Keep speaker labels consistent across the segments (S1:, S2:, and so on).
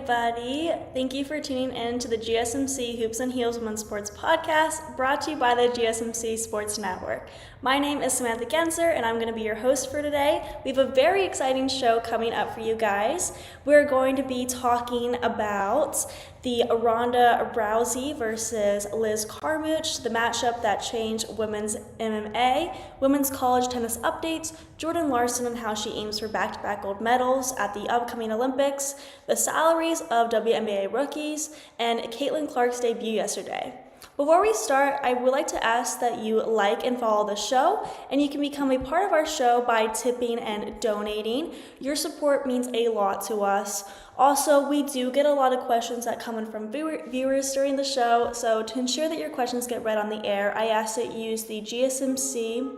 S1: everybody. Thank you for tuning in to the GSMC Hoops and Heels Women's Sports Podcast, brought to you by the GSMC Sports Network. My name is Samantha Genzer, and I'm going to be your host for today. We have a very exciting show coming up for you guys. We're going to be talking about the Ronda Rousey versus Liz Carmouche, the matchup that changed women's MMA, women's college tennis updates, Jordan Larson and how she aims for back-to-back gold medals at the upcoming Olympics, the salaries of WNBA rookies, and Caitlin Clark's debut yesterday. Before we start, I would like to ask that you like and follow the show, and you can become a part of our show by tipping and donating. Your support means a lot to us. Also, we do get a lot of questions that come in from viewers during the show, so to ensure that your questions get read on the air, I ask that you use the GSMC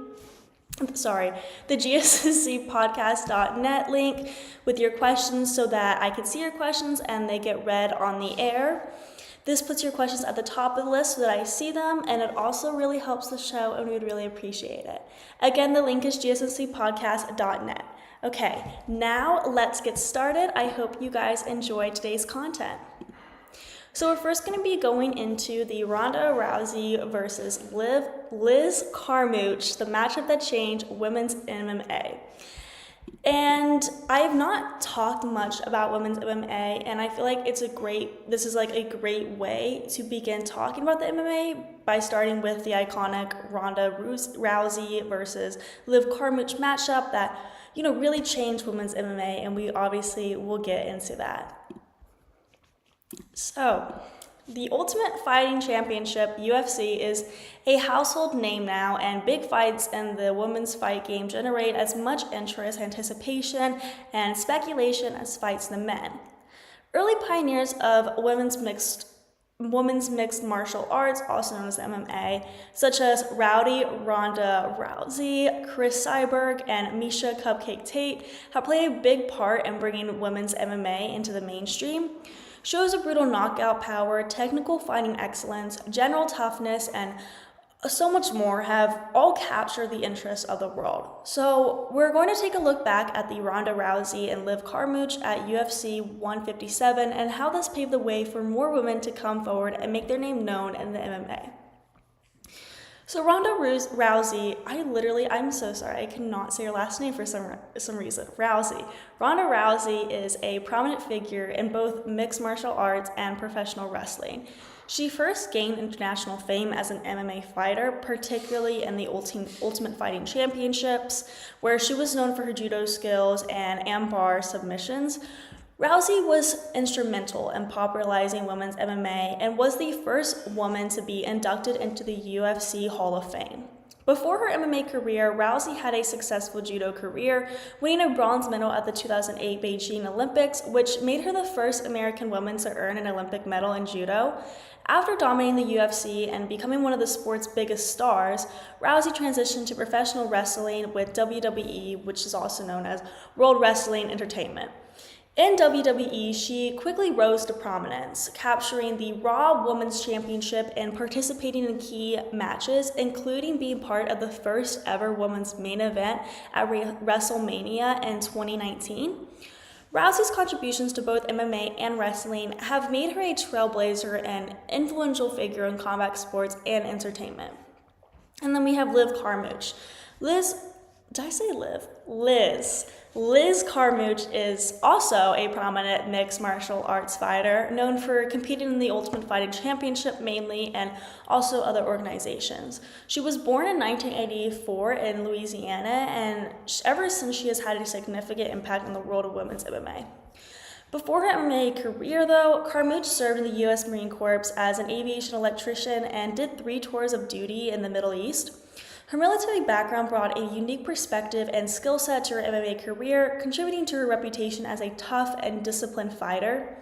S1: podcast.net link with your questions so that I can see your questions and they get read on the air. This puts your questions at the top of the list so that I see them, and it also really helps the show, and we would really appreciate it. Again, the link is gsmcpodcast.net. Okay, now let's get started. I hope you guys enjoy today's content. So we're first going to be going into the Ronda Rousey versus Liz Carmouche, the matchup that changed women's MMA. And I have not talked much about women's MMA, and I feel like this is like a great way to begin talking about the MMA by starting with the iconic Ronda Rousey versus Liz Carmouche matchup that, really changed women's MMA, and we obviously will get into that. So, the Ultimate Fighting Championship, UFC, is a household name now, and big fights in the women's fight game generate as much interest, anticipation, and speculation as fights in the men. Early pioneers of women's mixed martial arts, also known as MMA, such as Ronda Rousey, Chris Cyborg, and Miesha Cupcake Tate, have played a big part in bringing women's MMA into the mainstream. Shows of brutal knockout power, technical fighting excellence, general toughness, and so much more have all captured the interest of the world. So we're going to take a look back at the Ronda Rousey and Liz Carmouche at UFC 157 and how this paved the way for more women to come forward and make their name known in the MMA. So Ronda Rousey, I'm so sorry, I cannot say her last name for some reason. Rousey. Ronda Rousey is a prominent figure in both mixed martial arts and professional wrestling. She first gained international fame as an MMA fighter, particularly in the Ultimate Fighting Championships, where she was known for her judo skills and armbar submissions. Rousey was instrumental in popularizing women's MMA and was the first woman to be inducted into the UFC Hall of Fame. Before her MMA career, Rousey had a successful judo career, winning a bronze medal at the 2008 Beijing Olympics, which made her the first American woman to earn an Olympic medal in judo. After dominating the UFC and becoming one of the sport's biggest stars, Rousey transitioned to professional wrestling with WWE, which is also known as World Wrestling Entertainment. In WWE, she quickly rose to prominence, capturing the Raw Women's Championship and participating in key matches, including being part of the first ever women's main event at WrestleMania in 2019. Rousey's contributions to both MMA and wrestling have made her a trailblazer and influential figure in combat sports and entertainment. And then we have Liz Carmouche. Liz Carmouche is also a prominent mixed martial arts fighter, known for competing in the Ultimate Fighting Championship mainly, and also other organizations. She was born in 1984 in Louisiana, and ever since she has had a significant impact on the world of women's MMA. Before her MMA career, though, Carmouche served in the U.S. Marine Corps as an aviation electrician and did 3 tours of duty in the Middle East. Her military background brought a unique perspective and skill set to her MMA career, contributing to her reputation as a tough and disciplined fighter.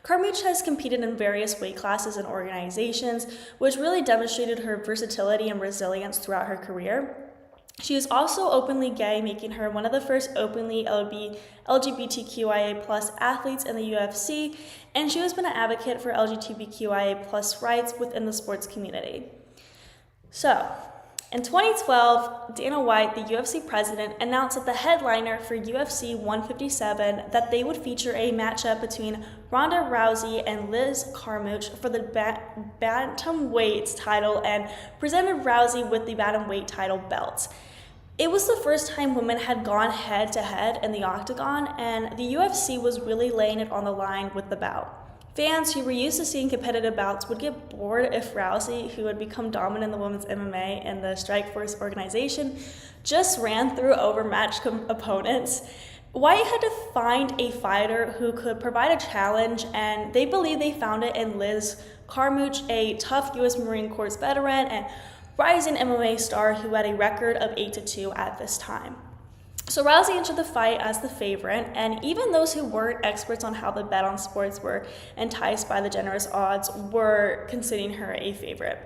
S1: Carmouche has competed in various weight classes and organizations, which really demonstrated her versatility and resilience throughout her career. She is also openly gay, making her one of the first openly LGBTQIA+ athletes in the UFC, and she has been an advocate for LGBTQIA+ rights within the sports community. So, In 2012, Dana White, the UFC president, announced at the headliner for UFC 157 that they would feature a matchup between Ronda Rousey and Liz Carmouche for the bantamweight title and presented Rousey with the bantamweight title belt. It was the first time women had gone head-to-head in the octagon, and the UFC was really laying it on the line with the bout. Fans who were used to seeing competitive bouts would get bored if Rousey, who had become dominant in the women's MMA and the Strikeforce organization, just ran through overmatched opponents. White had to find a fighter who could provide a challenge, and they believe they found it in Liz Carmouche, a tough U.S. Marine Corps veteran and rising MMA star who had a record of 8-2 at this time. So Rousey entered the fight as the favorite, and even those who weren't experts on how to bet on sports were enticed by the generous odds were considering her a favorite.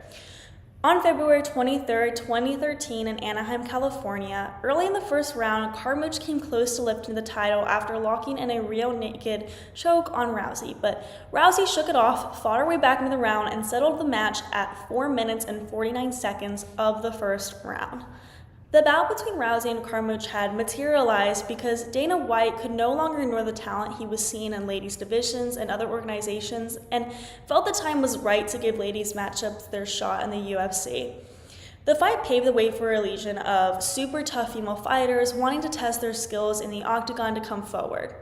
S1: On February 23, 2013 in Anaheim, California, early in the first round, Carmouche came close to lifting the title after locking in a rear naked choke on Rousey, but Rousey shook it off, fought her way back into the round, and settled the match at 4 minutes and 49 seconds of the first round. The bout between Rousey and Carmouche had materialized because Dana White could no longer ignore the talent he was seeing in ladies' divisions and other organizations and felt the time was right to give ladies matchups their shot in the UFC. The fight paved the way for a legion of super tough female fighters wanting to test their skills in the octagon to come forward.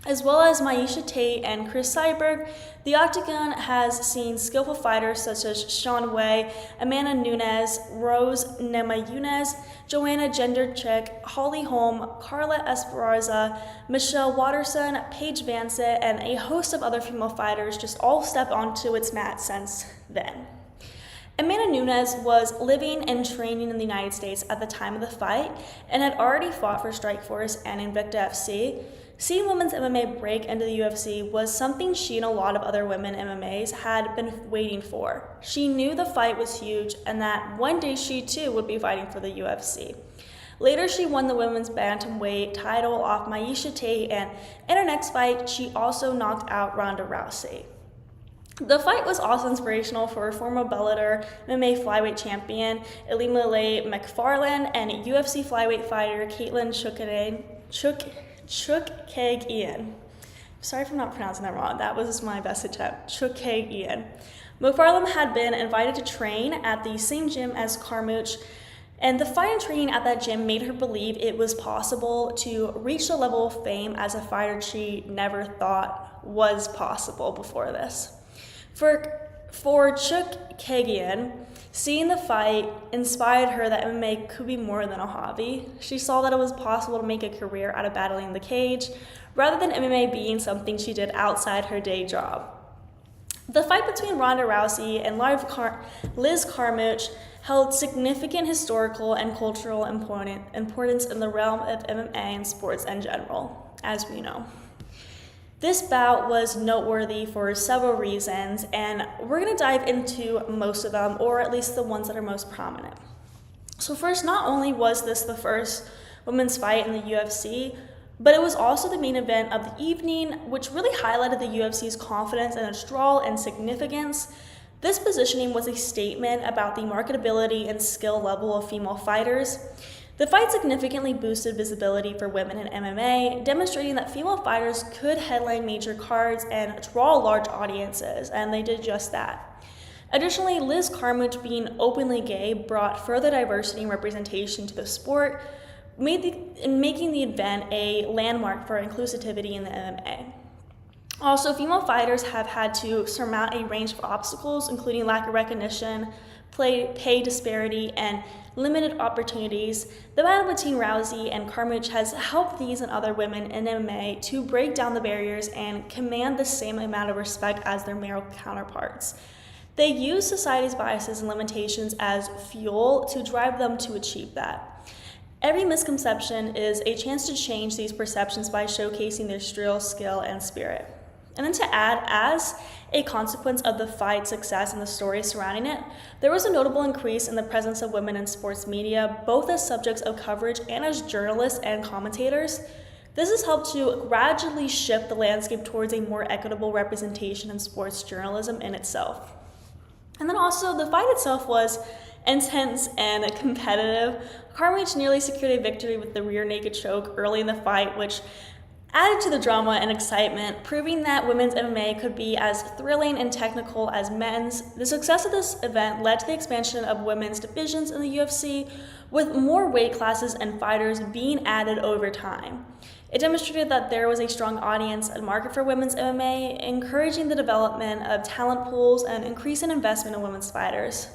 S1: As well as Miesha Tate and Chris Cyborg, the octagon has seen skillful fighters such as Shaun Wei, Amanda Nunes, Rose Namajunas, Joanna Jędrzejczyk, Holly Holm, Carla Esparza, Michelle Watterson, Paige VanZant, and a host of other female fighters just all stepped onto its mat since then. Amanda Nunes was living and training in the United States at the time of the fight and had already fought for Strikeforce and Invicta FC. Seeing women's MMA break into the UFC was something she and a lot of other women MMAs had been waiting for. She knew the fight was huge and that one day she too would be fighting for the UFC. Later, she won the women's bantamweight title off Miesha Tate, and in her next fight, she also knocked out Ronda Rousey. The fight was also inspirational for former Bellator MMA flyweight champion Ilima-Lei Macfarlane and UFC flyweight fighter Caitlin Chookagian. Sorry if I'm not pronouncing that wrong. That was my best attempt. Chookagian. Macfarlane had been invited to train at the same gym as Carmouche, and the fight and training at that gym made her believe it was possible to reach the level of fame as a fighter she never thought was possible before this. For Chookagian, seeing the fight inspired her that MMA could be more than a hobby. She saw that it was possible to make a career out of battling in the cage, rather than MMA being something she did outside her day job. The fight between Ronda Rousey and Liz Carmouche held significant historical and cultural importance in the realm of MMA and sports in general, as we know. This bout was noteworthy for several reasons, and we're going to dive into most of them, or at least the ones that are most prominent. So first, not only was this the first women's fight in the UFC, but it was also the main event of the evening, which really highlighted the UFC's confidence in its draw and significance. This positioning was a statement about the marketability and skill level of female fighters. The fight significantly boosted visibility for women in MMA, demonstrating that female fighters could headline major cards and draw large audiences, and they did just that. Additionally, Liz Carmouche being openly gay brought further diversity and representation to the sport, making the event a landmark for inclusivity in the MMA. Also, female fighters have had to surmount a range of obstacles, including lack of recognition, pay disparity, and limited opportunities. The battle between Rousey and Carmouche has helped these and other women in MMA to break down the barriers and command the same amount of respect as their male counterparts. They use society's biases and limitations as fuel to drive them to achieve that. Every misconception is a chance to change these perceptions by showcasing their skill, and spirit. And then to add, as a consequence of the fight's success and the stories surrounding it, there was a notable increase in the presence of women in sports media, both as subjects of coverage and as journalists and commentators. This has helped to gradually shift the landscape towards a more equitable representation in sports journalism in itself. And then also, the fight itself was intense and competitive. Carmouche nearly secured a victory with the rear naked choke early in the fight, which added to the drama and excitement, proving that women's MMA could be as thrilling and technical as men's. The success of this event led to the expansion of women's divisions in the UFC, with more weight classes and fighters being added over time. It demonstrated that there was a strong audience and market for women's MMA, encouraging the development of talent pools and increasing investment in women's fighters.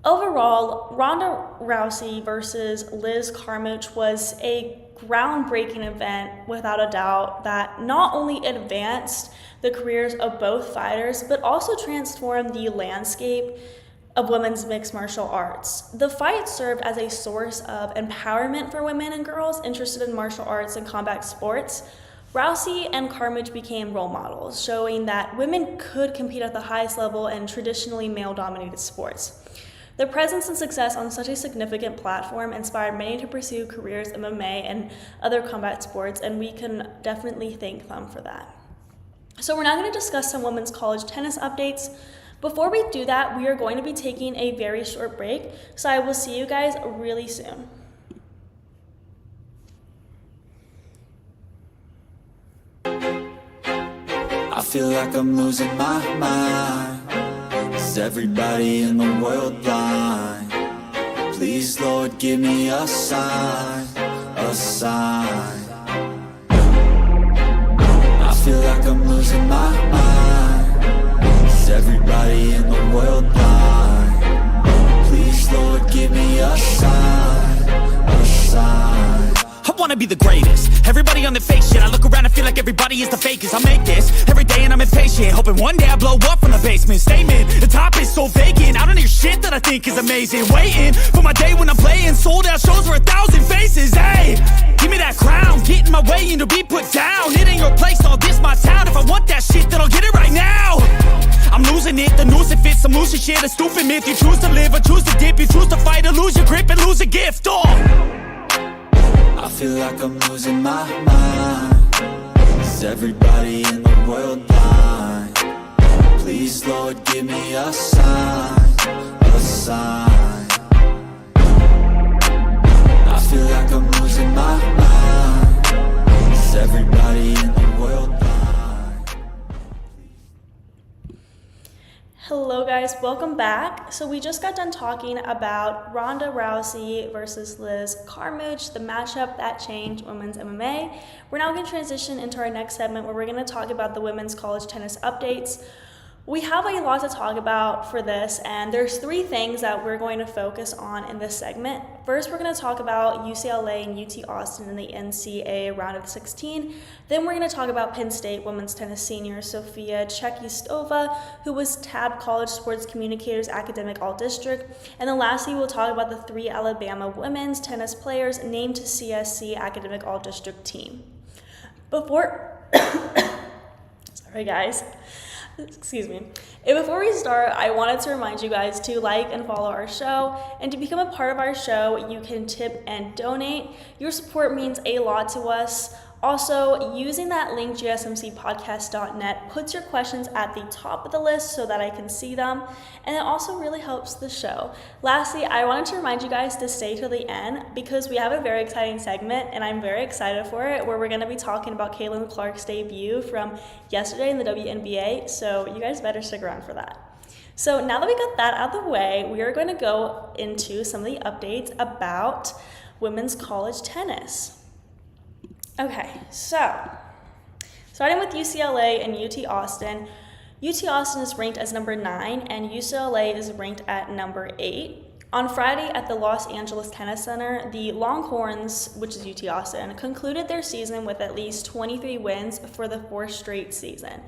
S1: Overall, Ronda Rousey versus Liz Carmouche was a groundbreaking event without a doubt that not only advanced the careers of both fighters, but also transformed the landscape of women's mixed martial arts. The fight served as a source of empowerment for women and girls interested in martial arts and combat sports. Rousey and Carmouche became role models, showing that women could compete at the highest level in traditionally male-dominated sports. Their presence and success on such a significant platform inspired many to pursue careers in MMA and other combat sports, and we can definitely thank them for that. So we're now going to discuss some women's college tennis updates. Before we do that, we are going to be taking a very short break, so I will see you guys really soon.
S2: I feel like I'm losing my mind. Is everybody in the world blind? Please, Lord, give me a sign, a sign. I feel like I'm losing my mind. Is everybody in the world blind? Please, Lord, give me a sign, a sign.
S3: I wanna be the greatest. Everybody on the fake shit. I look around and feel like everybody is the fakest. I make this every day and I'm impatient, hoping one day I blow up from the basement. Statement, the top is so vacant. I don't hear shit that I think is amazing. Waiting for my day when I'm playing sold out shows for 1,000 faces. Hey, give me that crown, get in my way and to be put down. It ain't your place, all this my town. If I want that shit, then I'll get it right now. I'm losing it, the noose it fits. I'm losing shit, a stupid myth. You choose to live or choose to dip. You choose to fight or lose your grip and lose a gift.
S2: I feel like I'm losing my mind. Is everybody in the world blind? Please, Lord, give me a sign, a sign. I feel like I'm losing my mind. Is everybody in the world blind?
S1: Hello guys, welcome back. So we just got done talking about Ronda Rousey versus Liz Carmouche, the matchup that changed women's MMA. We're now going to transition into our next segment where we're going to talk about the women's college tennis updates. We have a lot to talk about for this, and there's three things that we're going to focus on in this segment. First, we're going to talk about UCLA and UT Austin in the NCAA Round of 16. Then we're going to talk about Penn State women's tennis senior Sofiya Chekhlystova, who was tabbed College Sports Communicators Academic All-District. And then lastly, we'll talk about the 3 Alabama women's tennis players named to CSC Academic All-District Team. Sorry guys. Excuse me. And before we start, I wanted to remind you guys to like and follow our show, and to become a part of our show, you can tip and donate. Your support means a lot to us. Also, using that link, gsmcpodcast.net, puts your questions at the top of the list so that I can see them, and it also really helps the show. Lastly, I wanted to remind you guys to stay till the end because we have a very exciting segment, and I'm very excited for it, where we're going to be talking about Caitlin Clark's debut from yesterday in the WNBA, so you guys better stick around for that. So now that we got that out of the way, we are going to go into some of the updates about women's college tennis. Okay, so starting with UCLA and UT Austin. UT Austin is ranked as number 9 and UCLA is ranked at number 8. On Friday at the Los Angeles Tennis Center, the Longhorns, which is UT Austin, concluded their season with at least 23 wins for the 4th straight season.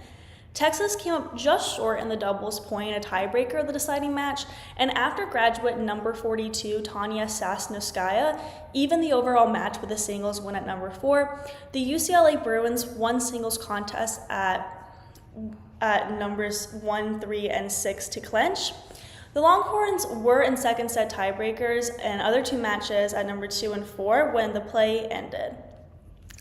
S1: Texas came up just short in the doubles point, a tiebreaker of the deciding match, and after graduate number 42 Tanya Sasnovskaya even the overall match with a singles win at number 4, the UCLA Bruins won singles contest at numbers 1, 3, and 6 to clinch. The Longhorns were in second set tiebreakers and other 2 matches at number 2 and 4 when the play ended.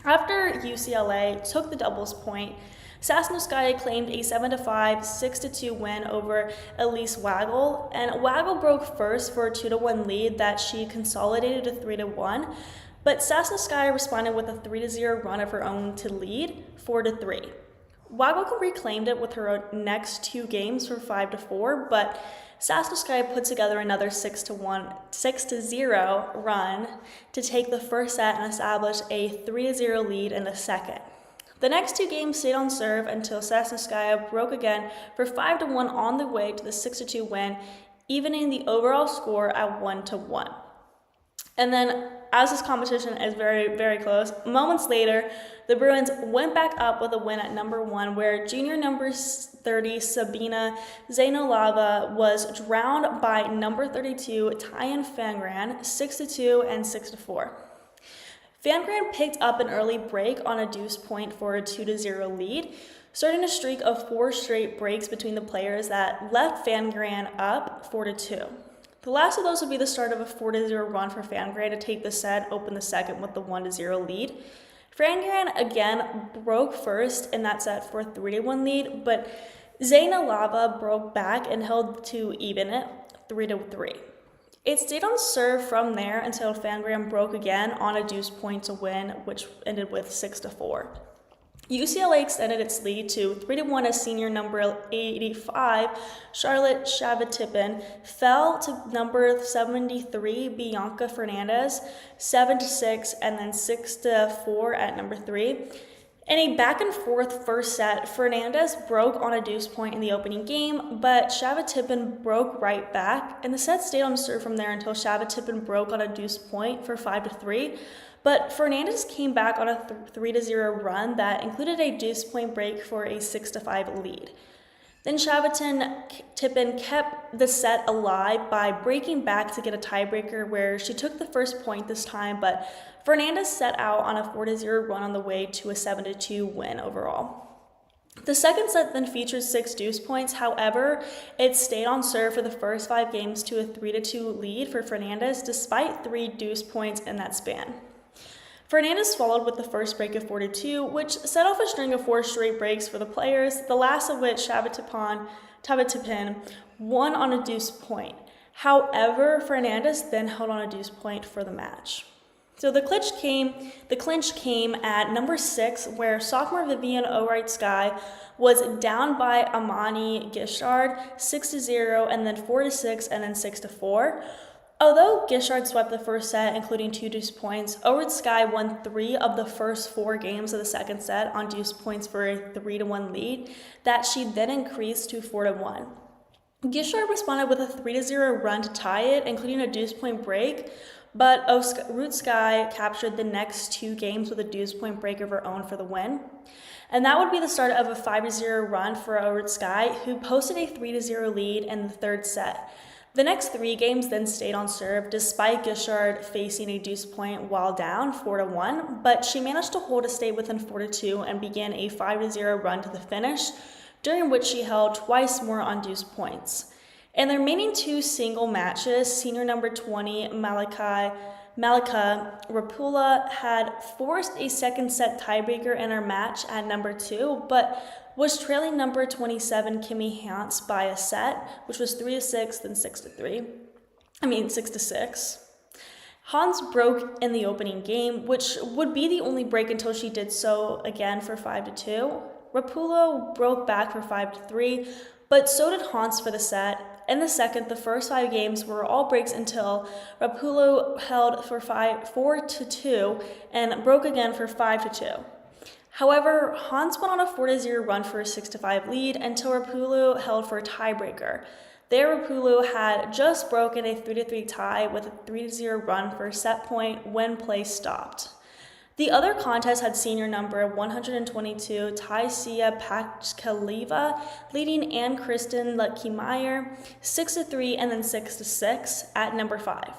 S1: After UCLA took the doubles point, Sasnouskaya claimed a 7-5, 6-2 win over Elise Waggle, and Waggle broke first for a 2-1 lead that she consolidated to 3-1, but Sasnouskaya responded with a 3-0 run of her own to lead 4-3. Waggle reclaimed it with her next 2 games for 5-4, but Sasnouskaya put together another 6-0 run to take the first set and establish a 3-0 lead in the second. The next 2 games stayed on serve until Sasnouskaya broke again for 5-1 on the way to the 6-2 win, evening the overall score at 1-1. And then, as this competition is very, very close, moments later, the Bruins went back up with a win at number 1, where junior number 30 Sabina Zainolava was drowned by number 32 Tyan Fangran 6-2 and 6-4. Fangran picked up an early break on a deuce point for a 2-0 lead, starting a streak of 4 straight breaks between the players that left Fangran up 4-2. The last of those would be the start of a 4-0 run for Fangran to take the set, open the second with the 1-0 lead. Fangran again broke first in that set for a 3-1 lead, but Zainolava broke back and held to even it 3-3. It stayed on serve from there until Fangran broke again on a deuce point to win, which ended with 6-4. UCLA extended its lead to 3-1 as senior number 85, Charlotte Shavitipin, fell to number 73, Bianca Fernandez, 7-6, and then 6-4 at number 3. In a back-and-forth first set, Fernandez broke on a deuce point in the opening game, but Shavitipin broke right back, and the set stayed on serve from there until Shavitipin broke on a deuce point for 5-3. But Fernandez came back on a 3-0 run that included a deuce point break for a 6-5 lead. Then Shavitipin kept the set alive by breaking back to get a tiebreaker where she took the first point this time, but Fernandez set out on a 4-0 run on the way to a 7-2 win overall. The second set then featured 6 deuce points. However, it stayed on serve for the first 5 games to a 3-2 lead for Fernandez despite 3 deuce points in that span. Fernandez followed with the first break of 4-2, which set off a string of 4 straight breaks for the players, the last of which Shavitipin won on a deuce point. However, Fernandez then held on a deuce point for the match. So the clinch came at number 6, where sophomore Vivian O'Wright-Sky was down by Amani Gishard 6-0, and then 4-6, and then 6-4. Although Gishard swept the first set, including 2 deuce points, O'Wright-Sky won 3 of the first 4 games of the second set on deuce points for a 3-1 lead that she then increased to 4-1. Gishard responded with a 3-0 run to tie it, including a deuce point break, but O'Wright-Sky captured the next 2 games with a deuce point break of her own for the win. And that would be the start of a 5-0 run for O'Wright-Sky, who posted a 3-0 lead in the third set. The next 3 games then stayed on serve despite Gishard facing a deuce point while down 4-1, but she managed to hold a stay within 4-2 and began a 5-0 run to the finish, during which she held twice more on deuce points. In the remaining 2 single matches, senior number 20 Malika Rapula had forced a second set tiebreaker in her match at number 2, but was trailing number 27 Kimmy Hans by a set, which was 3-6, then 6-6. Hans broke in the opening game, which would be the only break until she did so again for 5-2. Rapula broke back for 5-3, but so did Hans for the set. In the second, the first 5 games were all breaks until Rapula held for 4-2 and broke again for 5-2. However, Hans went on a 4-0 run for a 6-5 lead until Rapulu held for a tiebreaker. There, Rapulu had just broken a 3-3 tie with a 3-0 run for a set point when play stopped. The other contest had senior number 122 Taisia Pachkaleva leading Ann Kristen Lucky-Meyer 6-3 and then 6-6 at number 5.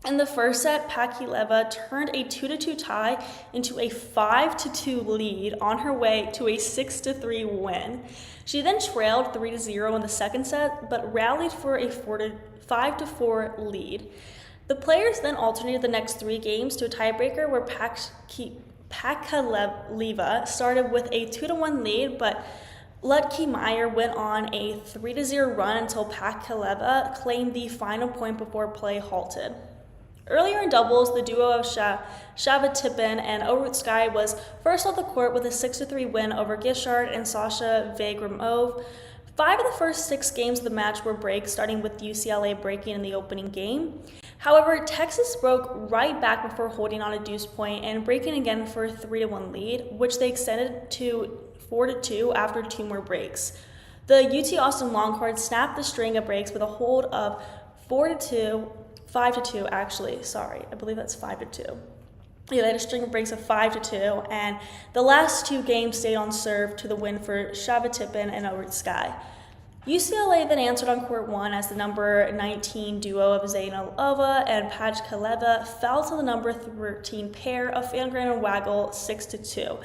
S1: In the first set, Pachkaleva turned a 2-2 tie into a 5-2 lead on her way to a 6-3 win. She then trailed 3-0 in the second set, but rallied for a 5-4 lead. The players then alternated the next 3 games to a tiebreaker where Chekhlystova started with a 2-1 lead, but Lutke Meyer went on a 3-0 run until Chekhlystova claimed the final point before play halted. Earlier in doubles, the duo of Chekhlystova and Orutskaya was first off the court with a 6-3 win over Gishard and Sasha Vagramov. 5 of the first 6 games of the match were breaks, starting with UCLA breaking in the opening game. However, Texas broke right back before holding on a deuce point and breaking again for a 3-1 lead, which they extended to 4-2 after 2 more breaks. The UT Austin Longhorns snapped the string of breaks with a hold of 5-2 actually, sorry, I believe that's 5-2. Yeah, they had a string of breaks of 5-2, and the last 2 games stayed on serve to the win for Chekhlystova and Orutskaya. UCLA then answered on court 1 as the number 19 duo of Zainalova and Chekhlystova fell to the number 13 pair of Fangren and Waggle 6-2.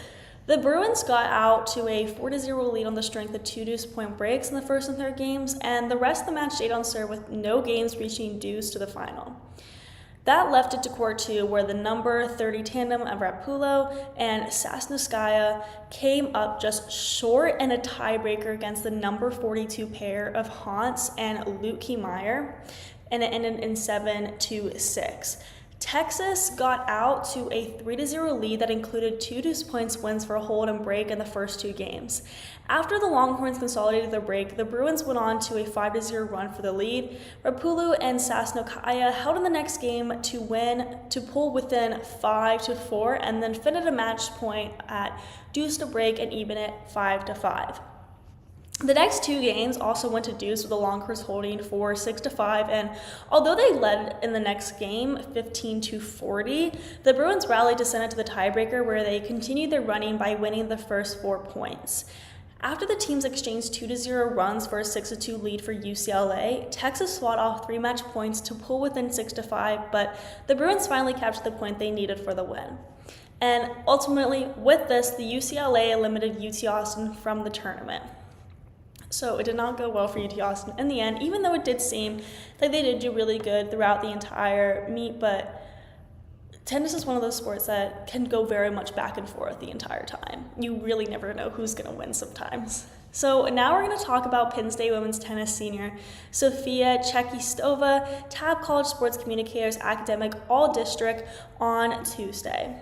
S1: The Bruins got out to a 4-0 lead on the strength of 2 deuce-point breaks in the first and third games, and the rest of the match stayed on serve with no games reaching deuce to the final. That left it to court 2, where the number 30 tandem of Rapulo and Sasnouskaya came up just short in a tiebreaker against the number 42 pair of Hans and Lutke Meyer, and it ended in 7-6. Texas got out to a 3-0 lead that included 2 deuce points wins for a hold and break in the first 2 games. After the Longhorns consolidated their break, the Bruins went on to a 5-0 run for the lead. Rapulu and Sasnouskaya held in the next game to pull within 5-4 and then finish a match point at deuce to break and even it 5-5. The next 2 games also went to deuce with the Longhorns holding for 6-5, and although they led in the next game 15-40, the Bruins rallied to send it to the tiebreaker where they continued their running by winning the first 4 points. After the teams exchanged 2-0 runs for a 6-2 lead for UCLA, Texas fought off 3 match points to pull within 6-5, but the Bruins finally captured the point they needed for the win. And ultimately, with this, the UCLA eliminated UT Austin from the tournament. So it did not go well for UT Austin in the end, even though it did seem like they did do really good throughout the entire meet, but tennis is one of those sports that can go very much back and forth the entire time. You really never know who's going to win sometimes. So now we're going to talk about Penn State women's tennis senior Sofiya Chekhlystova tapped College Sports Communicators Academic All-District on Tuesday.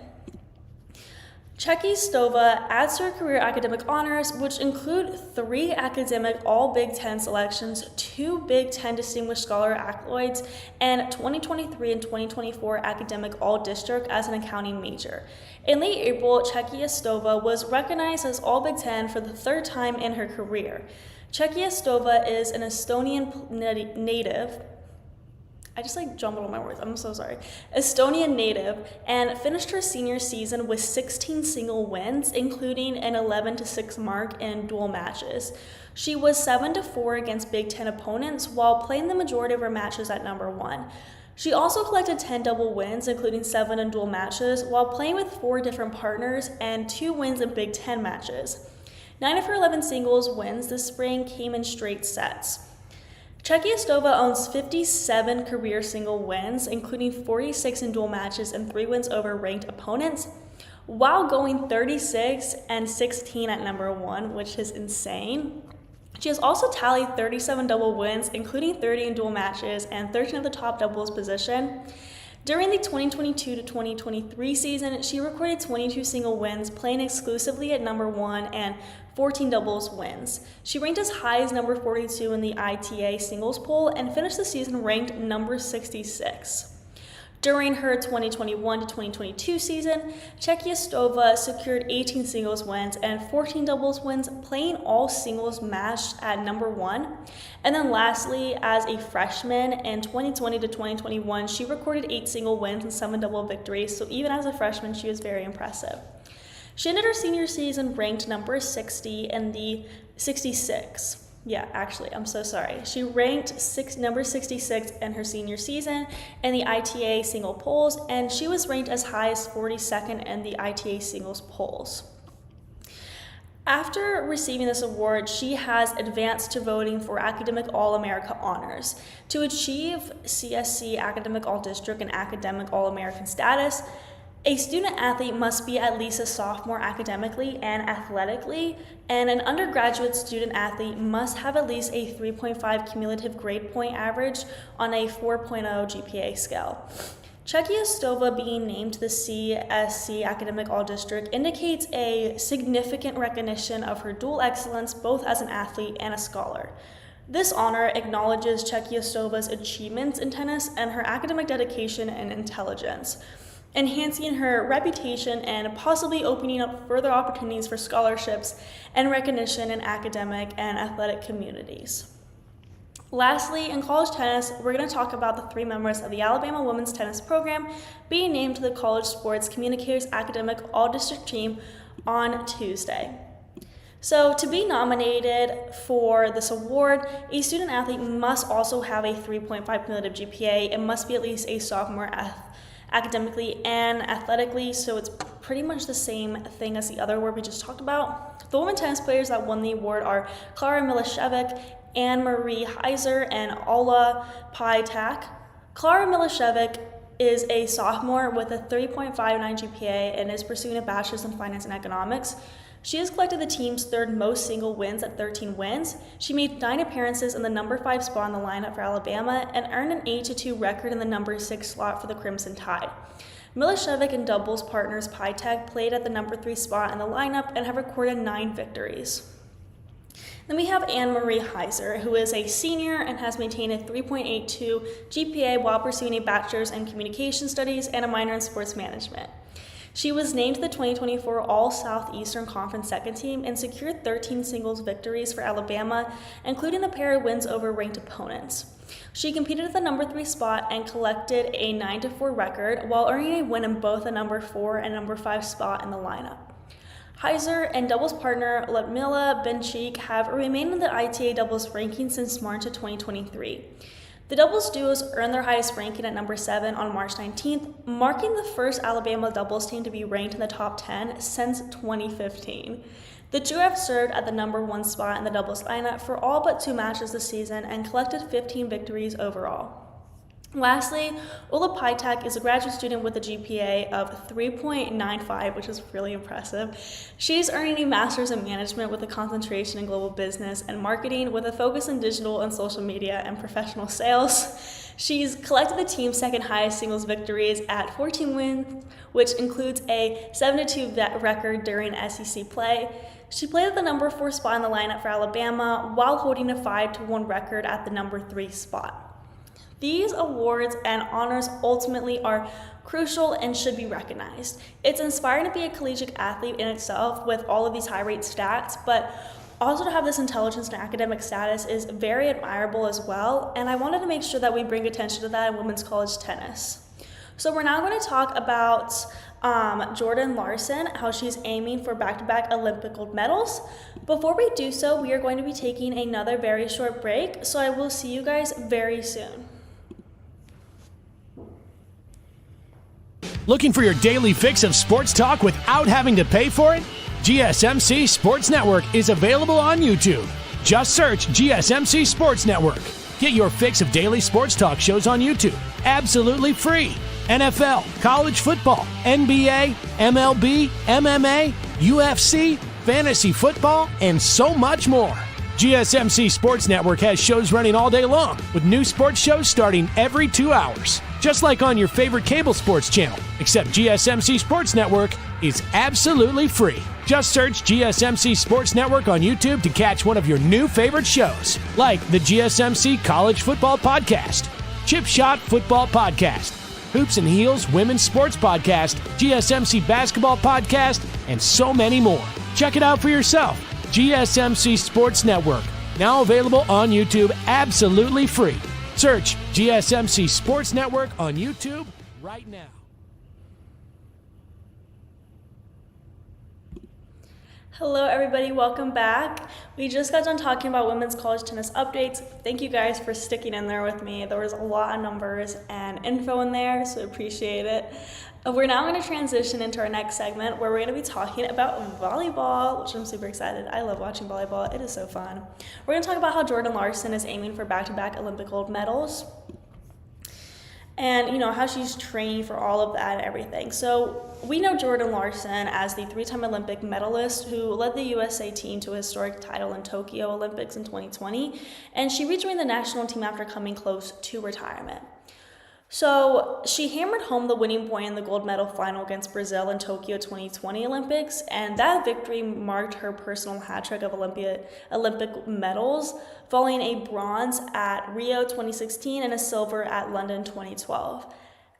S1: Chekhlystova adds to her career academic honors, which include 3 academic All-Big Ten selections, 2 Big Ten Distinguished Scholar accolades, and 2023 and 2024 academic All-District as an accounting major. In late April, Chekhlystova was recognized as All-Big Ten for the 3rd time in her career. Chekhlystova is an Estonian native. I just jumbled all my words, I'm so sorry. Estonian native, and finished her senior season with 16 single wins, including an 11-6 mark in dual matches. She was 7-4 against Big Ten opponents while playing the majority of her matches at number 1. She also collected 10 double wins, including 7 in dual matches, while playing with 4 different partners and 2 wins in Big Ten matches. 9 of her 11 singles wins this spring came in straight sets. Chekhlystova owns 57 career single wins, including 46 in dual matches and 3 wins over ranked opponents, while going 36-16 at number 1, which is insane. She has also tallied 37 double wins, including 30 in dual matches and 13 at the top doubles position. During the 2022-2023 season, she recorded 22 single wins, playing exclusively at number 1 and 14 doubles wins. She ranked as high as number 42 in the ITA singles poll and finished the season ranked number 66. During her 2021-2022 season, Chekhlystova secured 18 singles wins and 14 doubles wins, playing all singles matched at number 1. And then lastly, as a freshman in 2020-2021, she recorded 8 single wins and 7 double victories, so even as a freshman, she was very impressive. She ended her senior season ranked number 60 in the 66. Yeah, actually, I'm so sorry. She ranked number 66 in her senior season in the ITA single polls, and she was ranked as high as 42nd in the ITA singles polls. After receiving this award, she has advanced to voting for Academic All-America honors. To achieve CSC Academic All-District and Academic All-American status, A student athlete must be at least a sophomore academically and athletically, and an undergraduate student athlete must have at least a 3.5 cumulative grade point average on a 4.0 GPA scale. Chekhlystova being named to the CSC Academic All-District indicates a significant recognition of her dual excellence both as an athlete and a scholar. This honor acknowledges Chekhlystova's achievements in tennis and her academic dedication and intelligence, enhancing her reputation and possibly opening up further opportunities for scholarships and recognition in academic and athletic communities. Lastly, in college tennis, we're going to talk about the 3 members of the Alabama women's tennis program being named to the College Sports Communicators Academic All-District Team on Tuesday. So to be nominated for this award, a student athlete must also have a 3.5 cumulative GPA. It must be at least a sophomore academically and athletically, so it's pretty much the same thing as the other award we just talked about. The women tennis players that won the award are Clara Milishevich, Anne-Marie Heiser, and Ola Pietak. Clara Milishevich is a sophomore with a 3.59 GPA and is pursuing a bachelor's in finance and economics. She has collected the team's 3rd most single wins at 13 wins. She made 9 appearances in the number 5 spot in the lineup for Alabama and earned an 8-2 record in the number 6 slot for the Crimson Tide. Milishevich and doubles partners Pietak played at the number 3 spot in the lineup and have recorded 9 victories. Then we have Anne-Marie Heiser, who is a senior and has maintained a 3.82 GPA while pursuing a bachelor's in communication studies and a minor in sports management. She was named to the 2024 All-Southeastern Conference second team and secured 13 singles victories for Alabama, including a pair of wins over ranked opponents. She competed at the number 3 spot and collected a 9-4 record while earning a win in both the number 4 and number 5 spot in the lineup. Heiser and doubles partner Ludmila Benchik have remained in the ITA doubles ranking since March of 2023. The doubles duos earned their highest ranking at number 7 on March 19th, marking the first Alabama doubles team to be ranked in the top 10 since 2015. The duo have served at the number 1 spot in the doubles lineup for all but 2 matches this season and collected 15 victories overall. Lastly, Ola Pietak is a graduate student with a GPA of 3.95, which is really impressive. She's earning a master's in management with a concentration in global business and marketing with a focus in digital and social media and professional sales. She's collected the team's 2nd highest singles victories at 14 wins, which includes a 7-2 record during SEC play. She played at the number 4 spot in the lineup for Alabama while holding a 5-1 record at the number 3 spot. These awards and honors ultimately are crucial and should be recognized. It's inspiring to be a collegiate athlete in itself with all of these high-rate stats, but also to have this intelligence and academic status is very admirable as well, and I wanted to make sure that we bring attention to that in women's college tennis. So we're now going to talk about Jordan Larson, how she's aiming for back-to-back Olympic gold medals. Before we do so, we are going to be taking another very short break, so I will see you guys very soon.
S4: Looking for your daily fix of sports talk without having to pay for it? GSMC Sports Network is available on YouTube. Just search GSMC Sports Network. Get your fix of daily sports talk shows on YouTube, absolutely free. NFL, college football, NBA, MLB, MMA, UFC, fantasy football, and so much more. GSMC Sports Network has shows running all day long, with new sports shows starting every 2 hours. Just like on your favorite cable sports channel, except GSMC Sports Network is absolutely free. Just search GSMC Sports Network on YouTube to catch one of your new favorite shows, like the GSMC College Football Podcast, Chip Shot Football Podcast, Hoops and Heels Women's Sports Podcast, GSMC Basketball Podcast, and so many more. Check it out for yourself. GSMC Sports Network, now available on YouTube absolutely free. Search GSMC Sports Network on YouTube right now.
S1: Hello everybody, welcome back. We just got done talking about women's college tennis updates. Thank you guys for sticking in there with me. There was a lot of numbers and info in there, so appreciate it. We're now going to transition into our next segment where we're going to be talking about volleyball, which I'm super excited. I love watching volleyball. It is so fun. We're going to talk about how Jordan Larson is aiming for back-to-back Olympic gold medals. and how she's training for all of that and everything. So we know Jordan Larson as the 3-time Olympic medalist who led the USA team to a historic title in Tokyo Olympics in 2020, and she rejoined the national team after coming close to retirement. So she hammered home the winning point in the gold medal final against Brazil in Tokyo 2020 Olympics, and that victory marked her personal hat trick of Olympic medals, following a bronze at Rio 2016 and a silver at London 2012.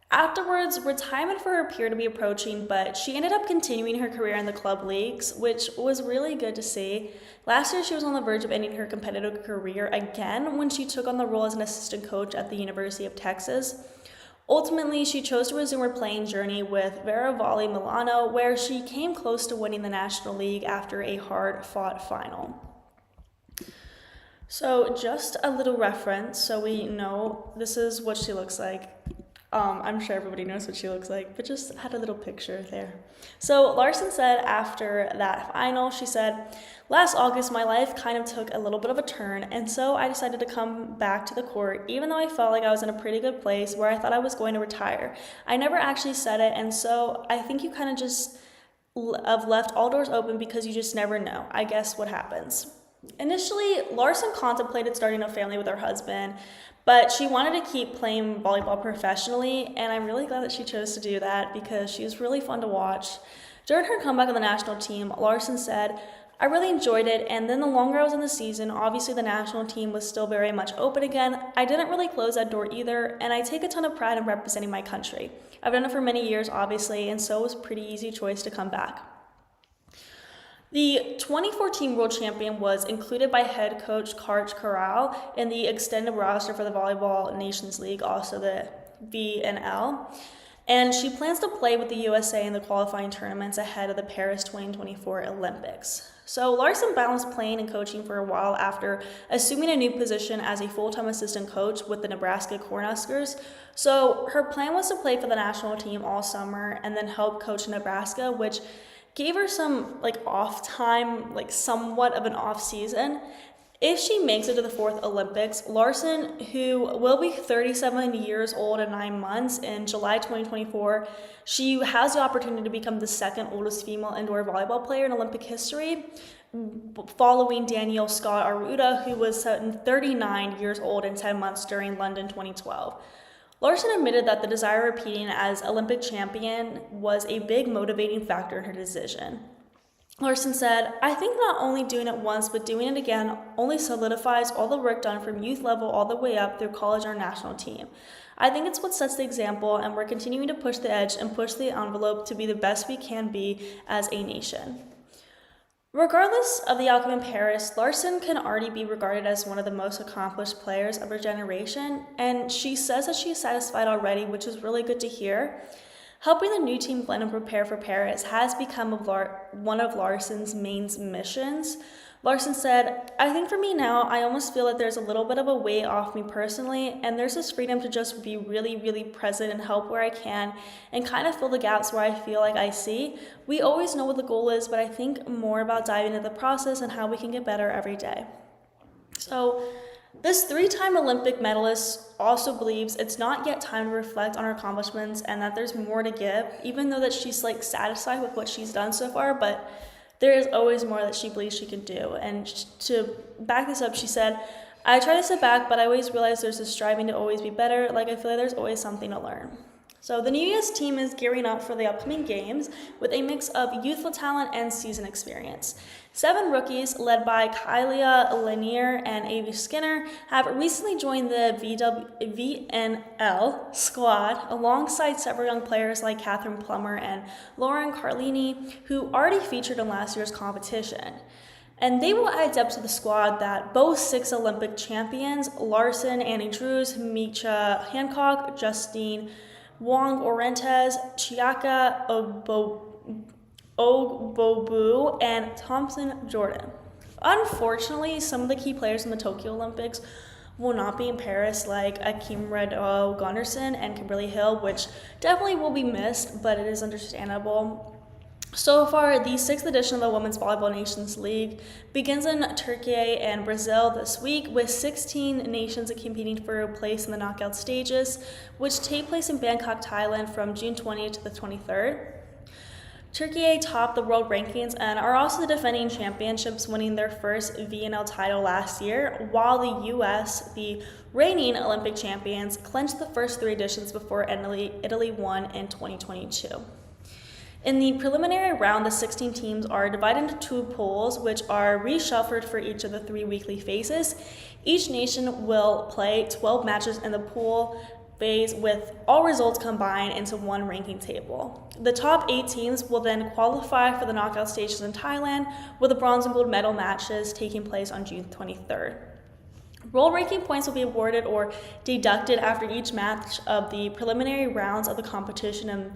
S1: Afterwards, retirement for her appeared to be approaching, but she ended up continuing her career in the club leagues, which was really good to see. Last year, she was on the verge of ending her competitive career again when she took on the role as an assistant coach at the University of Texas. Ultimately, she chose to resume her playing journey with Vera Volley Milano, where she came close to winning the National League after a hard-fought final. So just a little reference, so we know this is what she looks like. I'm sure everybody knows what she looks like, but just had a little picture there. So Larson said after that final, she said, "Last August, my life kind of took a little bit of a turn, and so I decided to come back to the court, even though I felt like I was in a pretty good place where I thought I was going to retire. I never actually said it, and so I think you kind of just have left all doors open because you just never know, I guess, what happens." Initially, Larson contemplated starting a family with her husband, but she wanted to keep playing volleyball professionally, and I'm really glad that she chose to do that because she was really fun to watch. During her comeback on the national team, Larson said, "I really enjoyed it, and then the longer I was in the season, obviously the national team was still very much open again. I didn't really close that door either, and I take a ton of pride in representing my country. I've done it for many years, obviously, and so it was a pretty easy choice to come back." The 2014 world champion was included by head coach Karch Corral in the extended roster for the Volleyball Nations League, also the VNL, and she plans to play with the USA in the qualifying tournaments ahead of the Paris 2024 Olympics. So Larson balanced playing and coaching for a while after assuming a new position as a full-time assistant coach with the Nebraska Cornhuskers. So her plan was to play for the national team all summer and then help coach Nebraska, which gave her some off time, somewhat of an off season. If she makes it to the 4th Olympics, Larson, who will be 37 years old and 9 months in July 2024, she has the opportunity to become the second oldest female indoor volleyball player in Olympic history, following Danielle Scott Arruda, who was 39 years old and 10 months during London 2012. Larson admitted that the desire of repeating as Olympic champion was a big motivating factor in her decision. Larson said, "I think not only doing it once, but doing it again only solidifies all the work done from youth level all the way up through college and our national team. I think it's what sets the example, and we're continuing to push the edge and push the envelope to be the best we can be as a nation." Regardless of the outcome in Paris, Larson can already be regarded as one of the most accomplished players of her generation, and she says that she's satisfied already, which is really good to hear. Helping the new team blend and prepare for Paris has become one of Larson's main missions. Larson said, "I think for me now, I almost feel that there's a little bit of a weight off me personally, and there's this freedom to just be really, really present and help where I can and kind of fill the gaps where I feel like I see. We always know what the goal is, but I think more about diving into the process and how we can get better every day." So this 3-time Olympic medalist also believes it's not yet time to reflect on her accomplishments and that there's more to give, even though that she's satisfied with what she's done so far, but there is always more that she believes she can do. And to back this up, she said, "I try to sit back, but I always realize there's this striving to always be better. I feel like there's always something to learn." So the new U.S. team is gearing up for the upcoming games with a mix of youthful talent and seasoned experience. 7 rookies, led by Kylia Lanier and Avi Skinner, have recently joined the VNL squad alongside several young players like Catherine Plummer and Lauren Carlini, who already featured in last year's competition. And they will add depth to the squad that both 6 Olympic champions, Larson, Annie Drews, Micha Hancock, Justine Wong Orentez, Chiaka Ogbobu, and Thompson Jordan. Unfortunately, some of the key players in the Tokyo Olympics will not be in Paris, like Akim Redo Gunnarsson and Kimberly Hill, which definitely will be missed, but it is understandable. So far, the 6th edition of the Women's Volleyball Nations League begins in Turkey and Brazil this week, with 16 nations competing for a place in the knockout stages, which take place in Bangkok, Thailand from June 20th to the 23rd. Turkey topped the world rankings and are also the defending championships, winning their first VNL title last year, while the U.S., the reigning Olympic champions, clinched the first 3 editions before Italy won in 2022. In the preliminary round, the 16 teams are divided into 2 pools, which are reshuffled for each of the 3 weekly phases. Each nation will play 12 matches in the pool phase, with all results combined into one ranking table. The top 8 teams will then qualify for the knockout stages in Thailand, with the bronze and gold medal matches taking place on June 23rd. World ranking points will be awarded or deducted after each match of the preliminary rounds of the competition,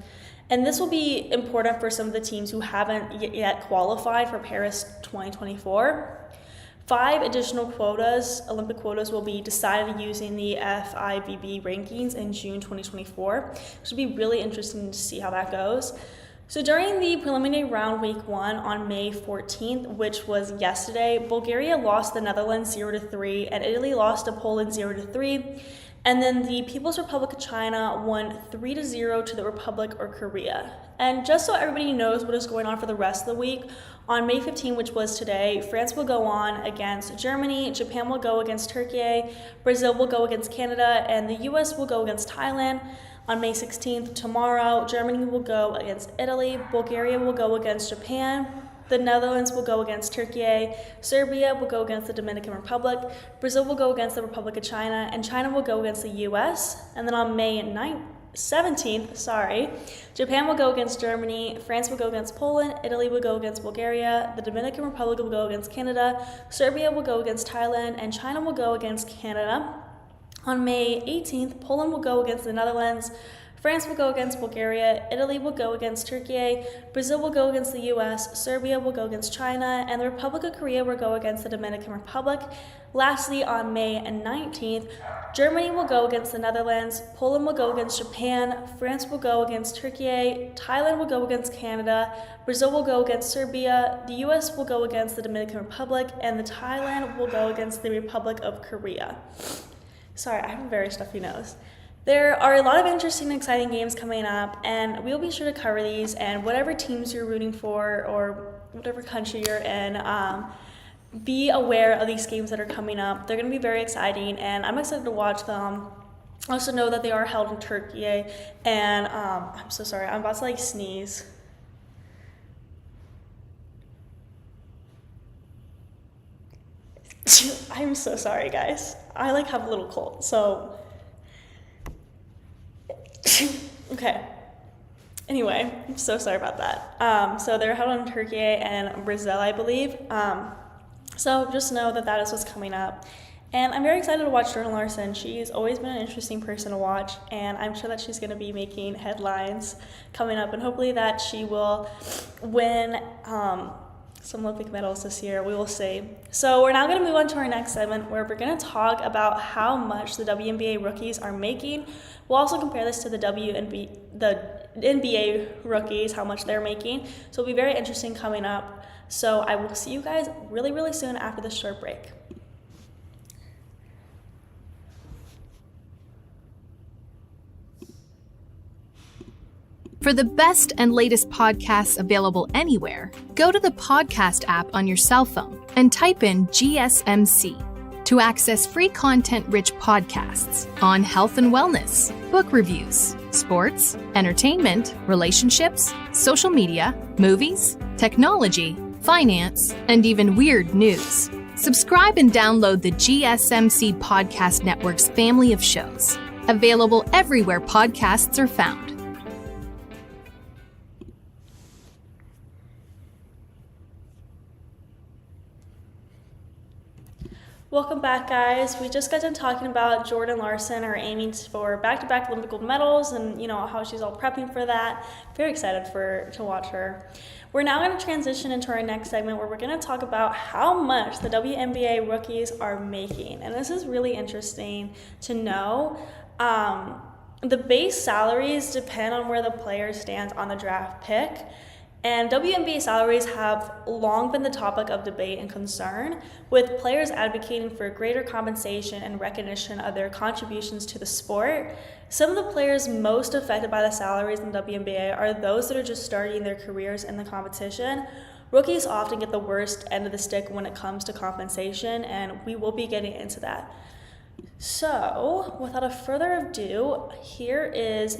S1: and this will be important for some of the teams who haven't yet qualified for Paris 2024. 5 additional quotas, Olympic quotas, will be decided using the FIVB rankings in June 2024, which will be really interesting to see how that goes. So during the preliminary round week 1 on May 14th, which was yesterday, Bulgaria lost the Netherlands 0-3 and Italy lost to Poland 0-3. And then the People's Republic of China won 3-0 to the Republic of Korea. And just so everybody knows what is going on for the rest of the week, on May 15, which was today, France will go on against Germany, Japan will go against Turkey, Brazil will go against Canada, and the US will go against Thailand. On May 16th, tomorrow, Germany will go against Italy, Bulgaria will go against Japan, the Netherlands will go against Turkey, Serbia will go against the Dominican Republic, Brazil will go against the Republic of China, and China will go against the US. And then on May 17th, Japan will go against Germany, France will go against Poland, Italy will go against Bulgaria, the Dominican Republic will go against Canada, Serbia will go against Thailand, and China will go against Canada. On May 18th, Poland will go against the Netherlands, France will go against Bulgaria, Italy will go against Turkey, Brazil will go against the US, Serbia will go against China, and the Republic of Korea will go against the Dominican Republic. Lastly, on May 19th, Germany will go against the Netherlands, Poland will go against Japan, France will go against Turkey, Thailand will go against Canada, Brazil will go against Serbia, the US will go against the Dominican Republic, and the Thailand will go against the Republic of Korea. Sorry, I have a very stuffy nose. There are a lot of interesting and exciting games coming up, and we'll be sure to cover these, and whatever teams you're rooting for or whatever country you're in, be aware of these games that are coming up. They're going to be very exciting, and I'm excited to watch them. Also know that they are held in Turkey, and I'm so sorry, I'm about to sneeze. I'm so sorry, guys. I have a little cold, so okay. Anyway, I'm so sorry about that. So they're held in Turkey and Brazil, I believe. So just know that is what's coming up. And I'm very excited to watch Jordan Larson. She's always been an interesting person to watch, and I'm sure that she's going to be making headlines coming up, and hopefully that she will win some Olympic medals this year. We will see. So we're now going to move on to our next segment, where we're going to talk about how much the WNBA rookies are making. We'll also compare this to the NBA rookies, how much they're making. So it'll be very interesting coming up. So I will see you guys really, really soon after this short break.
S5: For the best and latest podcasts available anywhere, go to the podcast app on your cell phone and type in GSMC to access free content-rich podcasts on health and wellness, book reviews, sports, entertainment, relationships, social media, movies, technology, finance, and even weird news. Subscribe and download the GSMC Podcast Network's family of shows, available everywhere podcasts are found.
S1: Welcome back, guys. We just got done talking about Jordan Larson, her aiming for back-to-back Olympic gold medals, and how she's all prepping for that. Very excited to watch her. We're now going to transition into our next segment, where we're going to talk about how much the WNBA rookies are making, and this is really interesting to know. The base salaries depend on where the player stands on the draft pick. And WNBA salaries have long been the topic of debate and concern, with players advocating for greater compensation and recognition of their contributions to the sport. Some of the players most affected by the salaries in the WNBA are those that are just starting their careers in the competition. Rookies often get the worst end of the stick when it comes to compensation, and we will be getting into that. So, without a further ado, here is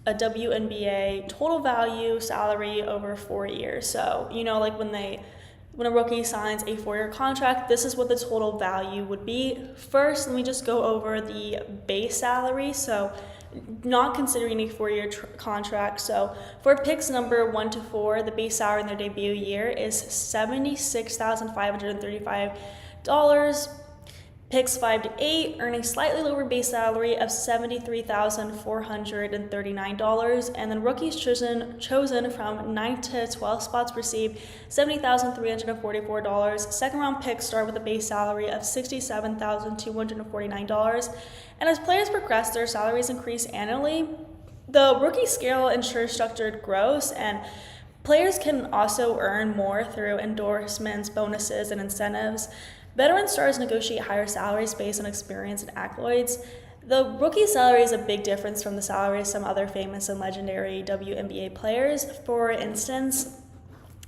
S1: a WNBA total value salary over 4 years. So, like when a rookie signs a 4-year contract, this is what the total value would be. First, let me just go over the base salary. So, not considering a 4-year contract. So, for picks number 1 to 4, the base salary in their debut year is $76,535. Picks 5 to 8 earn a slightly lower base salary of $73,439, and then rookies chosen from 9 to 12 spots receive $70,344. Second round picks start with a base salary of $67,249, and as players progress, their salaries increase annually. The rookie scale ensures structured growth, and players can also earn more through endorsements, bonuses, and incentives. Veteran stars negotiate higher salaries based on experience and accolades. The rookie salary is a big difference from the salary of some other famous and legendary WNBA players. For instance,